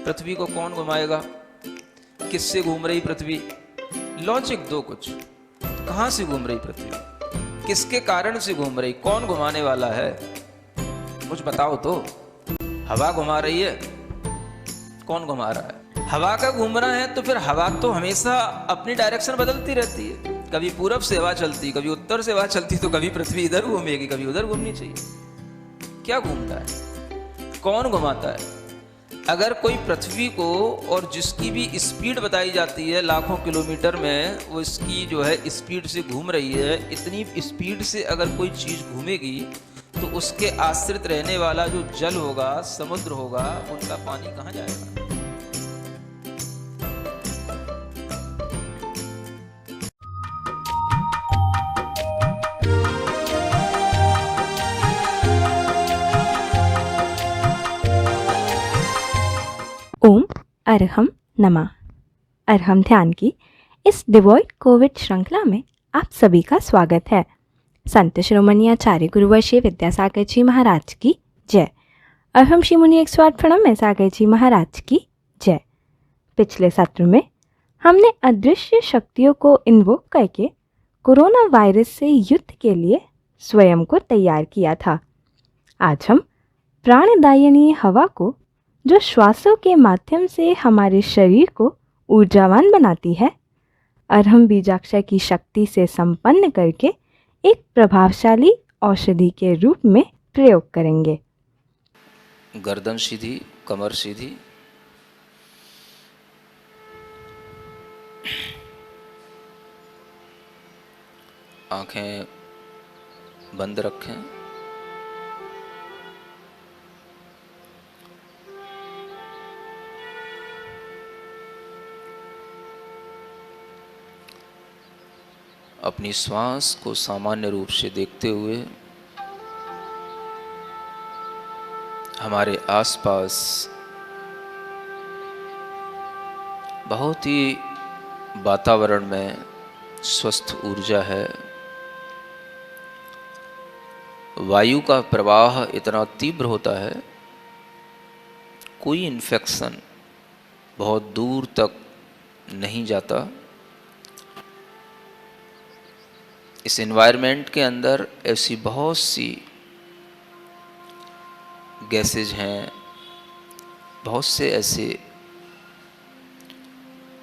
पृथ्वी को कौन घुमाएगा? किससे घूम रही पृथ्वी? लॉजिक दो कुछ। कहां से घूम रही पृथ्वी? किसके कारण से घूम रही? कौन घुमाने वाला है? कुछ बताओ तो। हवा घुमा रही है? कौन घुमा रहा है? हवा का घूमना है तो फिर हवा तो हमेशा अपनी डायरेक्शन बदलती रहती है। कभी पूरब से हवा चलती, कभी उत्तर से हवा चलती, तो कभी पृथ्वी इधर घूमेगी, कभी उधर घूमनी चाहिए। क्या घूमता है? कौन घुमाता है? अगर कोई पृथ्वी को, और जिसकी भी स्पीड बताई जाती है लाखों किलोमीटर में, वो इसकी जो है स्पीड से घूम रही है, इतनी स्पीड से अगर कोई चीज घूमेगी तो उसके आश्रित रहने वाला जो जल होगा, समुद्र होगा, उनका पानी कहाँ जाएगा? ओम अरहम नमः। अरहम ध्यान की इस डिवॉइड कोविड श्रृंखला में आप सभी का स्वागत है। संत शिरोमणि आचार्य गुरुवर्षीय विद्यासागर जी महाराज की जय। अरहम श्री मुनि 108 प्रणम में सागर जी महाराज की जय। पिछले सत्र में हमने अदृश्य शक्तियों को इन्वोक करके कोरोना वायरस से युद्ध के लिए स्वयं को तैयार किया था। आज हम प्राणदायिनी हवा को, जो श्वासों के माध्यम से हमारे शरीर को ऊर्जावान बनाती है, अरहम बीजाक्षर की शक्ति से संपन्न करके एक प्रभावशाली औषधि के रूप में प्रयोग करेंगे। गर्दन सीधी, कमर सीधी, आंखें बंद रखें। अपनी श्वास को सामान्य रूप से देखते हुए हमारे आसपास बहुत ही वातावरण में स्वस्थ ऊर्जा है। वायु का प्रवाह इतना तीव्र होता है, कोई इन्फेक्शन बहुत दूर तक नहीं जाता। इस एनवायरनमेंट के अंदर ऐसी बहुत सी गैसेज हैं, बहुत से ऐसे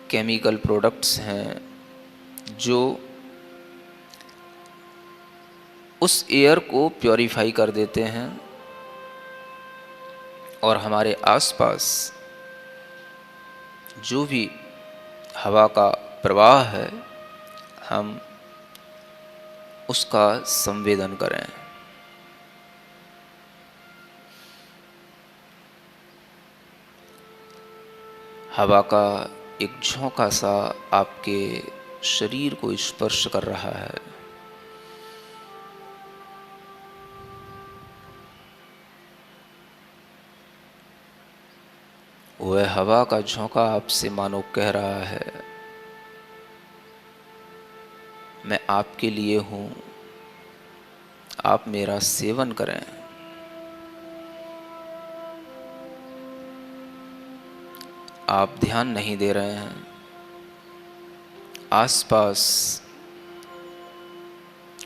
केमिकल प्रोडक्ट्स हैं जो उस एयर को प्योरीफाई कर देते हैं और हमारे आसपास जो भी हवा का प्रवाह है, हम उसका संवेदन करें। हवा का एक झोंका सा आपके शरीर को स्पर्श कर रहा है। वह हवा का झोंका आपसे मानो कह रहा है, मैं आपके लिए हूँ, आप मेरा सेवन करें। आप ध्यान नहीं दे रहे हैं। आसपास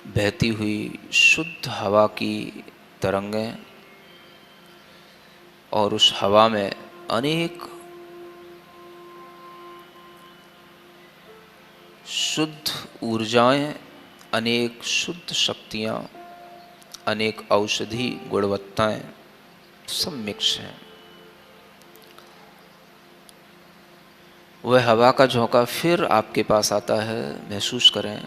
बहती हुई शुद्ध हवा की तरंगें, और उस हवा में अनेक शुद्ध ऊर्जाएं, अनेक शुद्ध शक्तियां, अनेक औषधि गुणवत्ताएं सब मिक्स हैं। वह हवा का झोंका फिर आपके पास आता है, महसूस करें।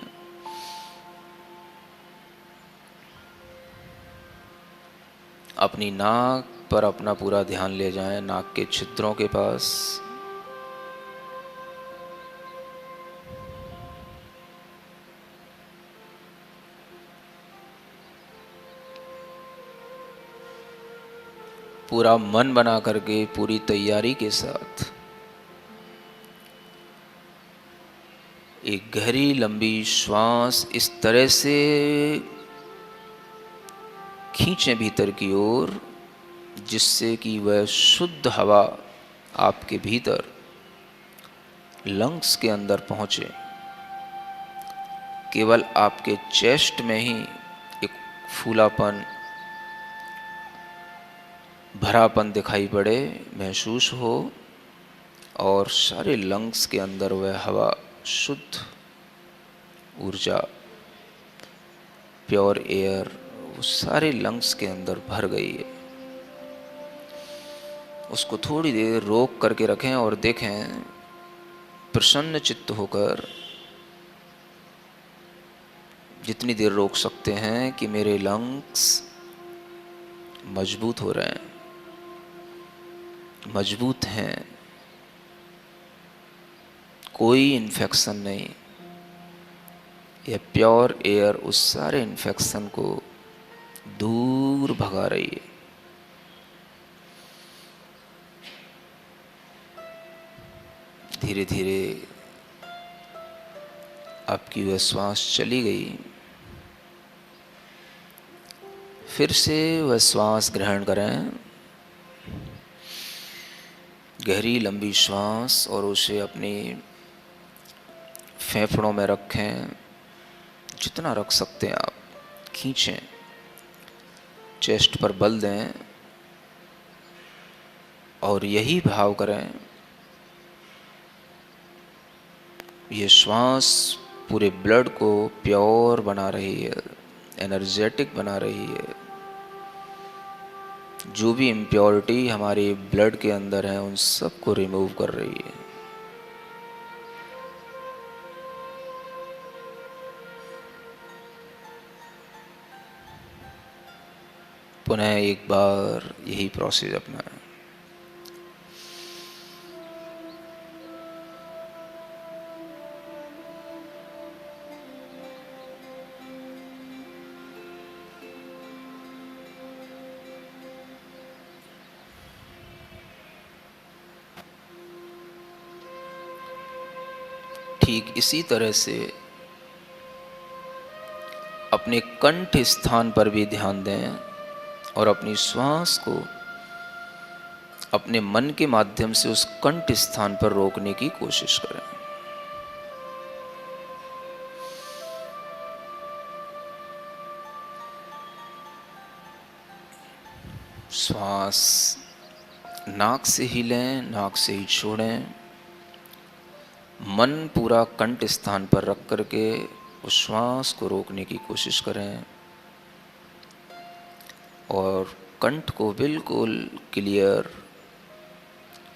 अपनी नाक पर अपना पूरा ध्यान ले जाएं, नाक के छिद्रों के पास। पूरा मन बना करके, पूरी तैयारी के साथ एक गहरी लंबी श्वास इस तरह से खींचें भीतर की ओर, जिससे कि वह शुद्ध हवा आपके भीतर लंग्स के अंदर पहुँचे, केवल आपके चेस्ट में ही एक फूलापन, भरापन दिखाई पड़े, महसूस हो, और सारे लंग्स के अंदर वह हवा, शुद्ध ऊर्जा, प्योर एयर, वो सारे लंग्स के अंदर भर गई है। उसको थोड़ी देर रोक करके रखें और देखें प्रसन्न चित्त होकर, जितनी देर रोक सकते हैं, कि मेरे लंग्स मजबूत हो रहे हैं, मजबूत हैं, कोई इन्फेक्शन नहीं। यह प्योर एयर उस सारे इन्फेक्शन को दूर भगा रही है। धीरे धीरे आपकी वह श्वास चली गई। फिर से वह श्वास ग्रहण करें, गहरी लंबी श्वास, और उसे अपनी फेफड़ों में रखें, जितना रख सकते हैं आप, खींचें, चेस्ट पर बल दें, और यही भाव करें, ये श्वास पूरे ब्लड को प्योर बना रही है, एनर्जेटिक बना रही है। जो भी इम्प्योरिटी हमारे ब्लड के अंदर है, उन सब को रिमूव कर रही है। पुनः एक बार यही प्रोसेस अपनाएं। ठीक इसी तरह से अपने कंठ स्थान पर भी ध्यान दें, और अपनी श्वास को अपने मन के माध्यम से उस कंठ स्थान पर रोकने की कोशिश करें। श्वास नाक से ही लें, नाक से ही छोड़ें। मन पूरा कंठ स्थान पर रख करके उस श्वास को रोकने की कोशिश करें, और कंठ को बिल्कुल क्लियर,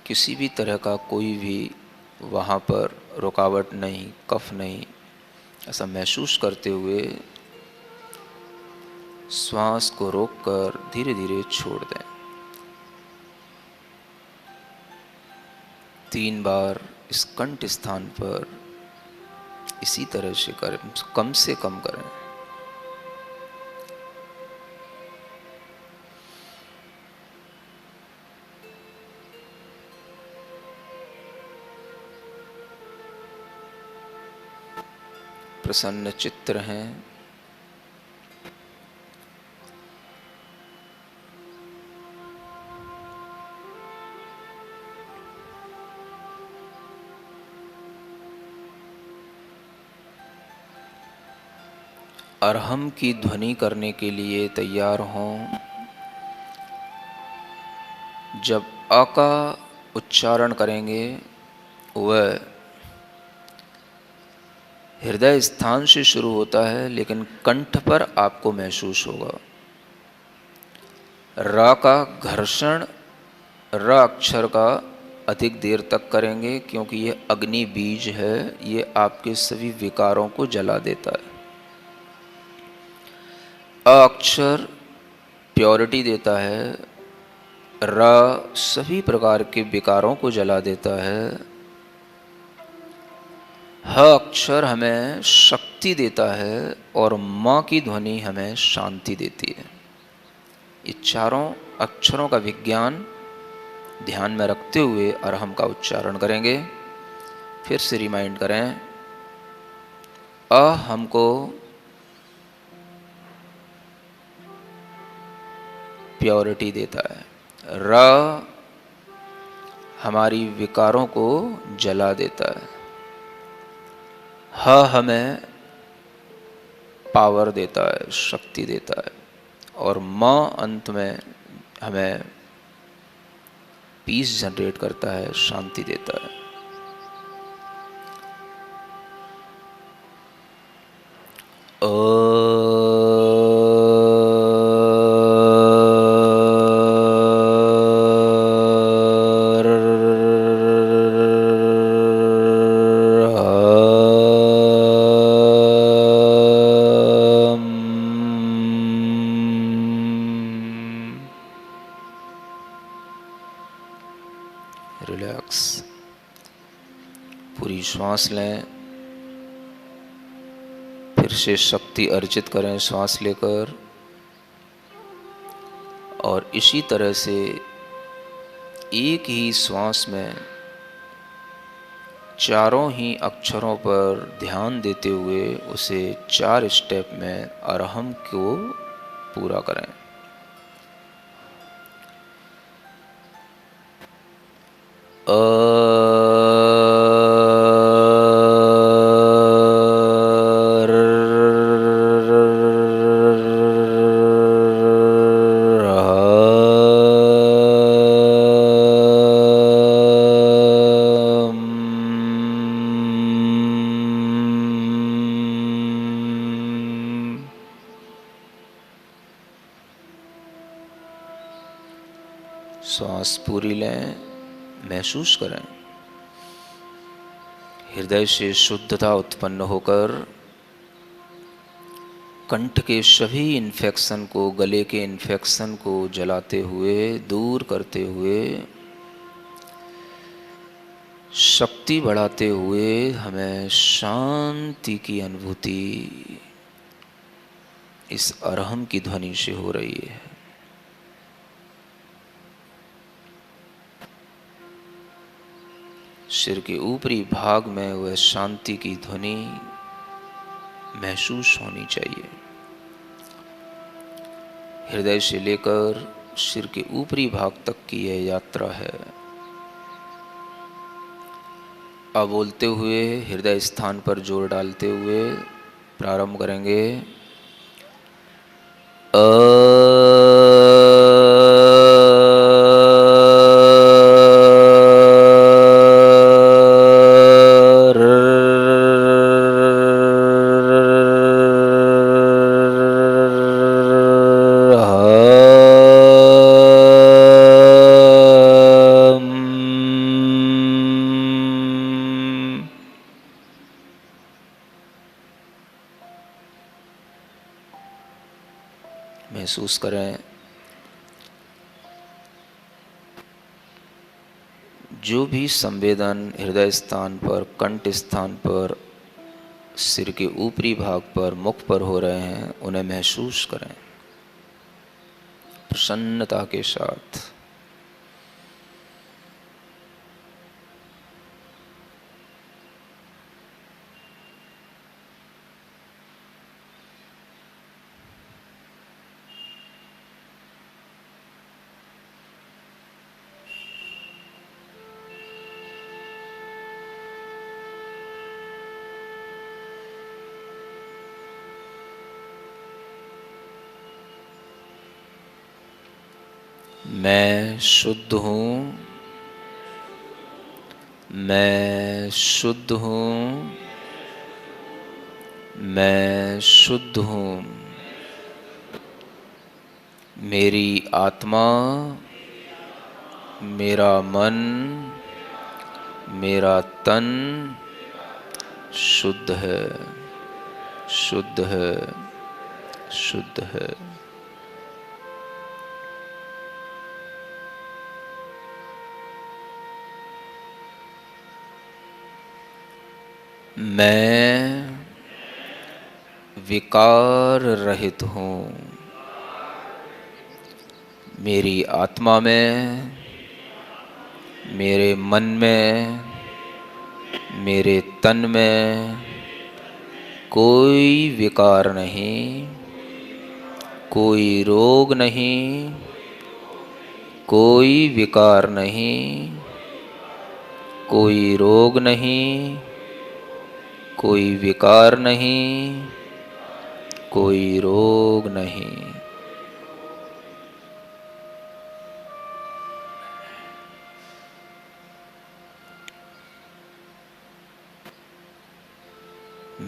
किसी भी तरह का कोई भी वहाँ पर रुकावट नहीं, कफ नहीं, ऐसा महसूस करते हुए श्वास को रोककर धीरे धीरे छोड़ दें। 3 बार इस कंठ स्थान पर इसी तरह से करें, कम से कम करें। प्रसन्न चित्त रहें। अरहम की ध्वनि करने के लिए तैयार हों। जब अ का उच्चारण करेंगे, वह हृदय स्थान से शुरू होता है, लेकिन कंठ पर आपको महसूस होगा। र का घर्षण र अक्षर का अधिक देर तक करेंगे, क्योंकि ये अग्नि बीज है, ये आपके सभी विकारों को जला देता है। अ अक्षर प्योरिटी देता है, र सभी प्रकार के विकारों को जला देता है, ह अक्षर हमें शक्ति देता है, और म की ध्वनि हमें शांति देती है। ये चारों अक्षरों का विज्ञान ध्यान में रखते हुए अरहम का उच्चारण करेंगे। फिर से रिमाइंड करें, अ हमको प्योरिटी देता है, र हमारी विकारों को जला देता है। ह हमें पावर देता है, शक्ति देता है, और म अंत में हमें पीस जनरेट करता है, शांति देता है। रिलैक्स। पूरी श्वास लें, फिर से शक्ति अर्जित करें श्वास लेकर, और इसी तरह से एक ही श्वास में चारों ही अक्षरों पर ध्यान देते हुए उसे 4 स्टेप में अरहम को पूरा करें। श्वास पूरी लें, महसूस करें हृदय से शुद्धता उत्पन्न होकर कंठ के सभी इन्फेक्शन को, गले के इन्फेक्शन को जलाते हुए, दूर करते हुए, शक्ति बढ़ाते हुए हमें शांति की अनुभूति इस अरहम की ध्वनि से हो रही है। सिर के ऊपरी भाग में वह शांति की ध्वनि महसूस होनी चाहिए। हृदय से लेकर सिर के ऊपरी भाग तक की यह यात्रा है। अब बोलते हुए हृदय स्थान पर जोर डालते हुए प्रारंभ करेंगे। महसूस करें जो भी संवेदन हृदय स्थान पर, कंठ स्थान पर, सिर के ऊपरी भाग पर, मुख पर हो रहे हैं, उन्हें महसूस करें प्रसन्नता के साथ। मैं शुद्ध हूँ, मैं शुद्ध हूँ, मैं शुद्ध हूँ। मेरी आत्मा, मेरा मन, मेरा तन शुद्ध है, शुद्ध है, शुद्ध है। मैं विकार रहित हूँ। मेरी आत्मा में, मेरे मन में, मेरे तन में कोई विकार नहीं, कोई रोग नहीं, कोई विकार नहीं, कोई रोग नहीं, कोई विकार नहीं, कोई रोग नहीं।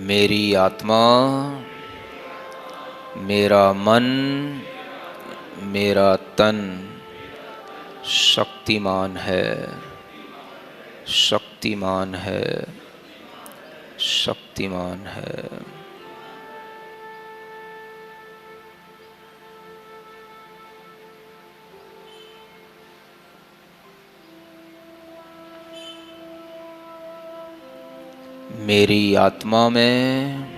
मेरी आत्मा, मेरा मन, मेरा तन शक्तिमान है, शक्तिमान है, शक्तिमान है। मेरी आत्मा में,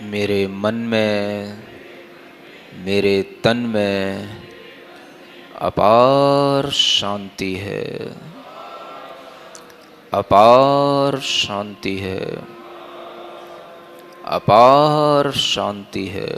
मेरे मन में, मेरे तन में अपार शांति है, अपार शांति है, अपार शांति है।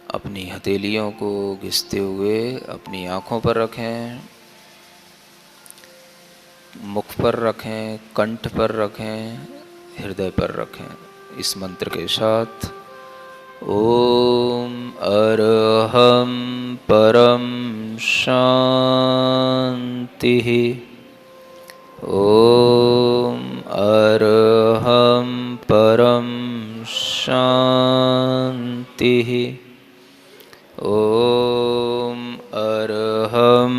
अपनी हथेलियों को घिसते हुए अपनी आँखों पर रखें, मुख पर रखें, कंठ पर रखें, हृदय पर रखें। इस मंत्र के साथ ओम अरहम परम शांति, ओम अरहम परम शांति, ओम अरहम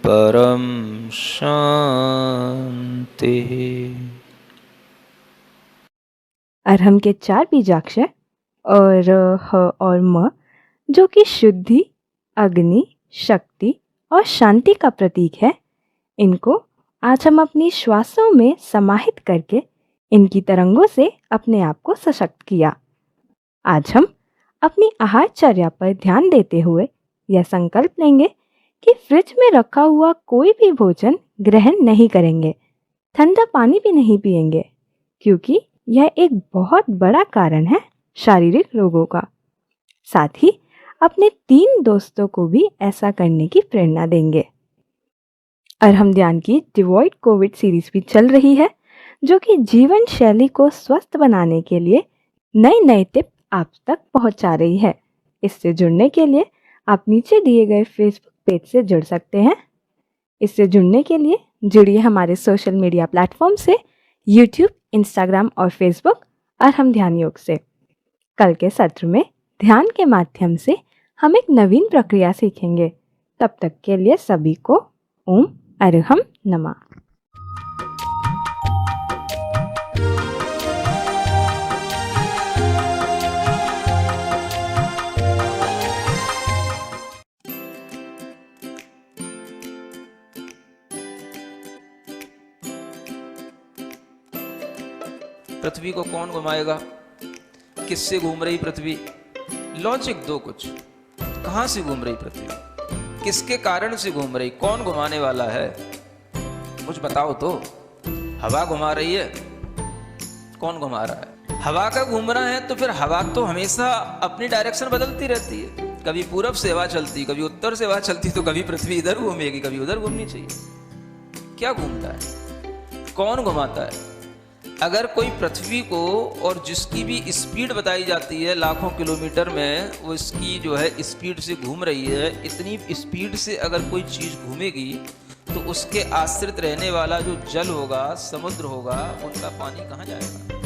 परम शांति। अरहम के 4 बीजाक्षर और ह और म, जो कि शुद्धि, अग्नि, शक्ति और शांति का प्रतीक है, इनको आज हम अपनी श्वासों में समाहित करके इनकी तरंगों से अपने आप को सशक्त किया। आज हम अपनी आहारचर्या पर ध्यान देते हुए यह संकल्प लेंगे कि फ्रिज में रखा हुआ कोई भी भोजन ग्रहण नहीं करेंगे, ठंडा पानी भी नहीं पिएंगे, क्योंकि यह एक बहुत बड़ा कारण है शारीरिक रोगों का। साथ ही अपने 3 दोस्तों को भी ऐसा करने की प्रेरणा देंगे। अरहम ध्यान की डिवॉइड कोविड सीरीज भी चल रही है, जो कि जीवन शैली को स्वस्थ बनाने के लिए नए नए टिप आप तक पहुंचा रही है। इससे जुड़ने के लिए आप नीचे दिए गए फेसबुक पेज से जुड़ सकते हैं। इससे जुड़ने के लिए जुड़िए हमारे सोशल मीडिया प्लेटफॉर्म से, यूट्यूब, इंस्टाग्राम और फेसबुक अरहम ध्यान योग से। कल के सत्र में ध्यान के माध्यम से हम एक नवीन प्रक्रिया सीखेंगे। तब तक के लिए सभी को ओम अरहम नमः। पृथ्वी को कौन घुमाएगा? किससे घूम रही पृथ्वी? लॉजिक दो कुछ। कहां से घूम रही पृथ्वी? किसके कारण से घूम रही? कौन घुमाने वाला है? कुछ बताओ तो। हवा घुमा रही है? कौन घुमा रहा है? हवा का घूमना है तो फिर हवा तो हमेशा अपनी डायरेक्शन बदलती रहती है। कभी पूरब से हवा चलती, कभी उत्तर से हवा चलती, तो कभी पृथ्वी इधर घूमेगी, कभी उधर घूमनी चाहिए। क्या घूमता है? कौन घुमाता है? अगर कोई पृथ्वी को, और जिसकी भी स्पीड बताई जाती है लाखों किलोमीटर में, वो इसकी जो है स्पीड से घूम रही है, इतनी स्पीड से अगर कोई चीज़ घूमेगी तो उसके आश्रित रहने वाला जो जल होगा, समुद्र होगा, उनका पानी कहाँ जाएगा?